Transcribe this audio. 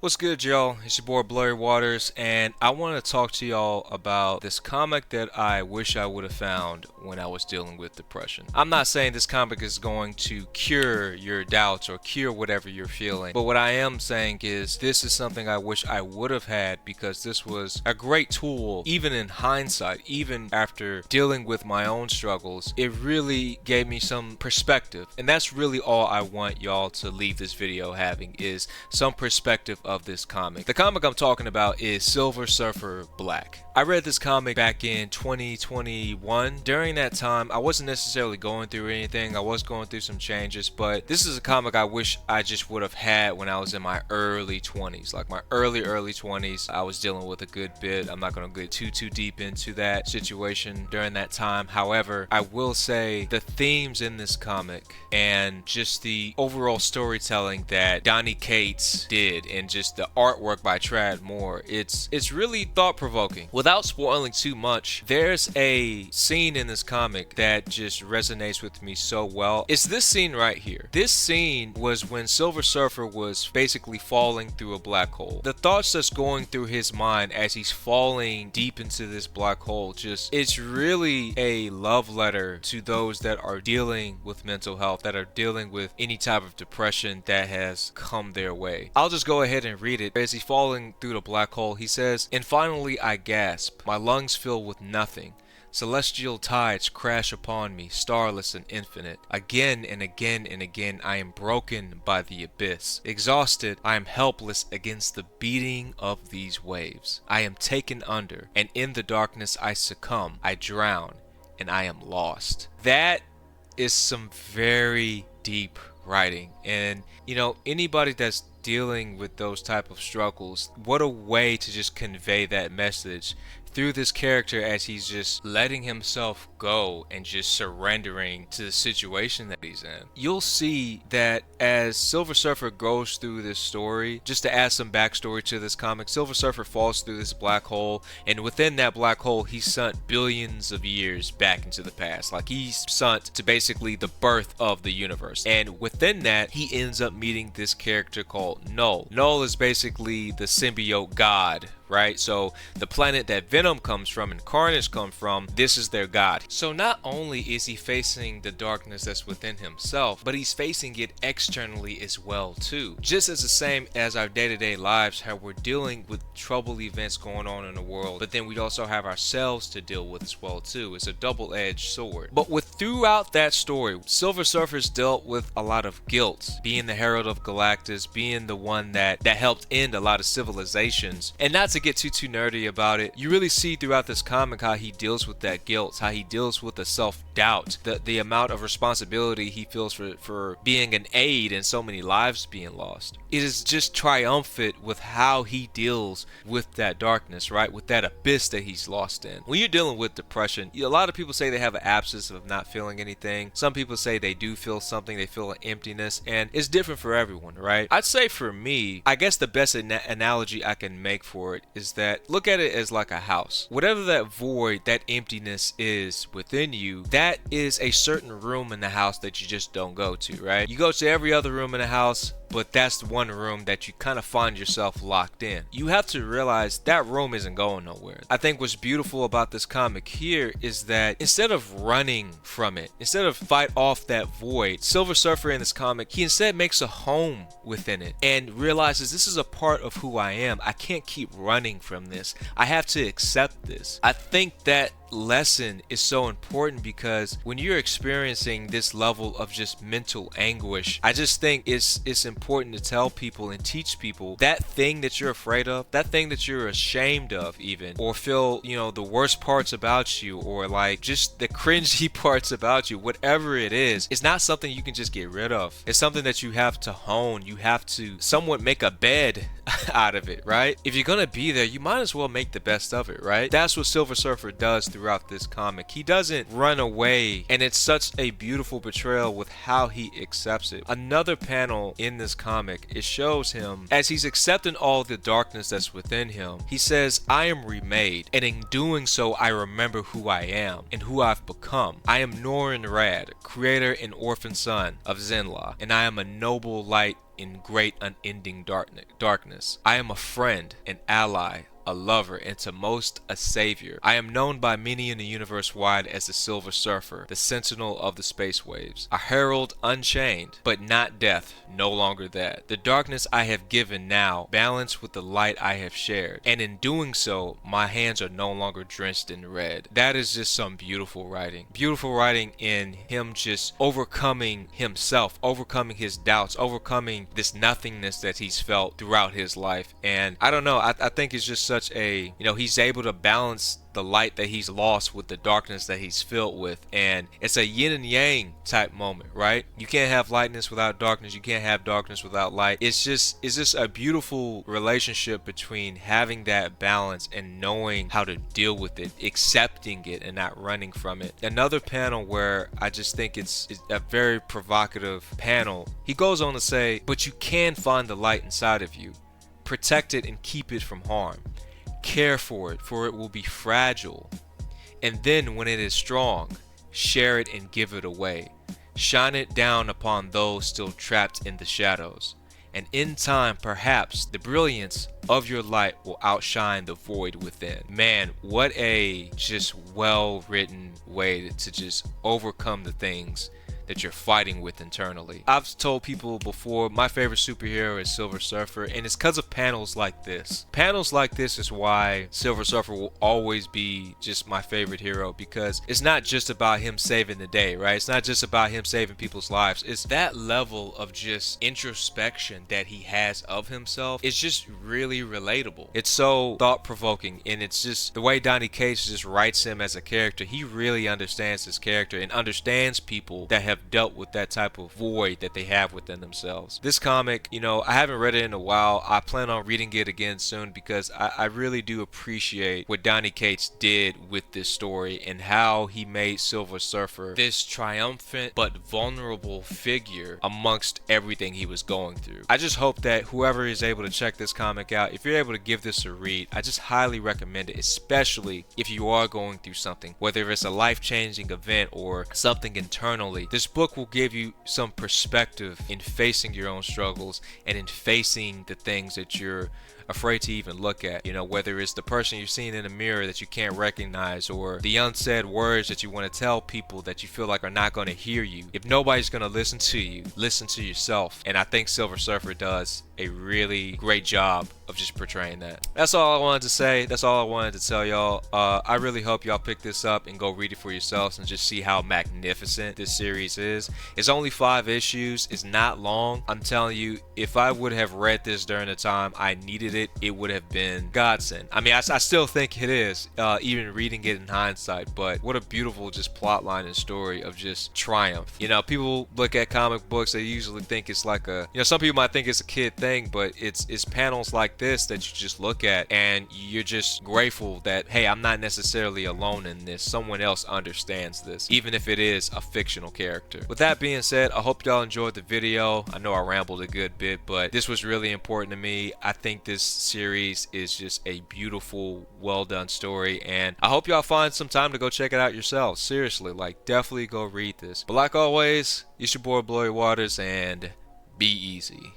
What's good, y'all? It's your boy Blurry Waters, and I want to talk to y'all about this comic that I wish I would have found when I was dealing with depression. I'm not saying this comic is going to cure your doubts or cure whatever you're feeling, but what I am saying is this is something I wish I would have had because this was a great tool, even in hindsight, even after dealing with my own struggles. It really gave me some perspective, and that's really all I want y'all to leave this video having is some perspective of this comic. The comic I'm talking about is Silver Surfer Black. I read this comic back in 2021. During that time, I wasn't necessarily going through anything. I was going through some changes, but this is a comic I wish I just would have had when I was in my early 20s. Like my early 20s, I was dealing with a good bit. I'm not going to get too deep into that situation during that time. However, I will say the themes in this comic and just the overall storytelling that Donny Cates did and just the artwork by Trad Moore, it's really thought-provoking. Without spoiling too much, there's a scene in this comic that just resonates with me so well. It's this scene right here. This scene was when Silver Surfer was basically falling through a black hole. The thoughts that's going through his mind as he's falling deep into this black hole, it's really a love letter to those that are dealing with mental health, that are dealing with any type of depression that has come their way. I'll just go ahead and read it. As he's falling through the black hole, he says, "And finally I gasp, my lungs fill with nothing. Celestial tides crash upon me, starless and infinite. Again and again and again I am broken by the abyss. Exhausted, I am helpless against the beating of these waves. I am taken under, and in the darkness I succumb, I drown, and I am lost." That is some very deep writing, and anybody that's dealing with those type of struggles, what a way to just convey that message through this character as he's just letting himself go and just surrendering to the situation that he's in. You'll see that as Silver Surfer goes through this story, just to add some backstory to this comic, Silver Surfer falls through this black hole, and within that black hole he's sunk billions of years back into the past. Like he's sunk to basically the birth of the universe, and within that he ends up meeting this character called Null. Null is basically the symbiote god, right? So the planet that Venom comes from and Carnage come from, this is their god. So not only is he facing the darkness that's within himself, but he's facing it externally as well too. Just as the same as our day-to-day lives, how we're dealing with trouble events going on in the world, but then we also have ourselves to deal with as well too. It's a double-edged sword. But throughout that story, Silver Surfer's dealt with a lot of guilt, being the Herald of Galactus, being the one that helped end a lot of civilizations. And not to get too nerdy about it, you really see throughout this comic how he deals with that guilt, how he deals with the self-doubt, the amount of responsibility he feels for being an aid and so many lives being lost. It is just triumphant with how he deals with that darkness, right? With that abyss that he's lost in. When you're dealing with depression, a lot of people say they have an absence of not feeling anything. Some people say they do feel something, they feel an emptiness, and it's different for everyone, right? I'd say for me, I guess the best analogy I can make for it is that look at it as like a house. Whatever that void, that emptiness is within you, that is a certain room in the house that you just don't go to, right? You go to every other room in the house, but that's the one room that you kind of find yourself locked in. You have to realize that room isn't going nowhere. I think what's beautiful about this comic here is that instead of running from it, instead of fight off that void, Silver Surfer in this comic, he instead makes a home within it and realizes this is a part of who I am. I can't keep running from this. I have to accept this. I think that lesson is so important because when you're experiencing this level of just mental anguish, I just think it's important to tell people and teach people that thing that you're afraid of, that thing that you're ashamed of even, or feel the worst parts about you, or like just the cringy parts about you, whatever it is, it's not something you can just get rid of. It's something that you have to hone. You have to somewhat make a bed out of it, right? If you're gonna be there, you might as well make the best of it, right? That's what Silver Surfer does throughout this comic. He doesn't run away, and it's such a beautiful portrayal with how he accepts it. Another panel in this comic, it shows him as he's accepting all the darkness that's within him. He says, "I am remade, and in doing so I remember who I am and who I've become. I am Norin Rad, creator and orphan son of Zenla, and I am a noble light in great unending darkness. I am a friend, an ally, a lover, and to most a savior. I am known by many in the universe wide as the Silver Surfer, the sentinel of the space waves, a herald unchained, but not death, no longer that. The darkness I have given now balanced with the light I have shared, and in doing so, my hands are no longer drenched in red. That is just some beautiful writing. Beautiful writing in him just overcoming himself, overcoming his doubts, overcoming this nothingness that he's felt throughout his life. And I don't know, I think it's just such a, he's able to balance the light that he's lost with the darkness that he's filled with, and it's a yin and yang type moment, right? You can't have lightness without darkness, you can't have darkness without light. It's just a beautiful relationship between having that balance and knowing how to deal with it, accepting it and not running from it. Another panel where I just think it's a very provocative panel, he goes on to say, but you can find the light inside of you, protect it and keep it from harm. Care for it will be fragile. And then when it is strong, share it and give it away. Shine it down upon those still trapped in the shadows. And in time, perhaps, the brilliance of your light will outshine the void within. Man, what a just well-written way to just overcome the things that you're fighting with internally. I've told people before, my favorite superhero is Silver Surfer, and it's because of panels like this. Panels like this is why Silver Surfer will always be just my favorite hero, because it's not just about him saving the day, right? It's not just about him saving people's lives. It's that level of just introspection that he has of himself. It's just really relatable. It's so thought-provoking, and it's just the way Donny Cates just writes him as a character. He really understands his character and understands people that have dealt with that type of void that they have within themselves. This comic, I haven't read it in a while. I plan on reading it again soon, because I really do appreciate what Donny Cates did with this story and how he made Silver Surfer this triumphant but vulnerable figure amongst everything he was going through. I just hope that whoever is able to check this comic out, if you're able to give this a read, I just highly recommend it, especially if you are going through something, whether it's a life-changing event or something internally. This book will give you some perspective in facing your own struggles and in facing the things that you're afraid to even look at, whether it's the person you're seeing in the mirror that you can't recognize, or the unsaid words that you want to tell people that you feel like are not going to hear you. If nobody's going to listen to you, listen to yourself. And I think Silver Surfer does a really great job of just portraying that. That's all I wanted to say. That's all I wanted to tell y'all. I really hope y'all pick this up and go read it for yourselves and just see how magnificent this series is. It's only 5 issues. It's not long. I'm telling you, if I would have read this during the time I needed it would have been godsend. I mean, I still think it is, even reading it in hindsight, but what a beautiful just plot line and story of just triumph. People look at comic books, they usually think it's like some people might think it's a kid thing, but it's panels like this that you just look at and you're just grateful that, hey, I'm not necessarily alone in this. Someone else understands this, even if it is a fictional character. With that being said, I hope y'all enjoyed the video. I know I rambled a good bit, but this was really important to me. I think this series is just a beautiful, well done story, and I hope y'all find some time to go check it out yourselves. Seriously, definitely go read this. But like always, it's your boy Blurry Waters, and be easy.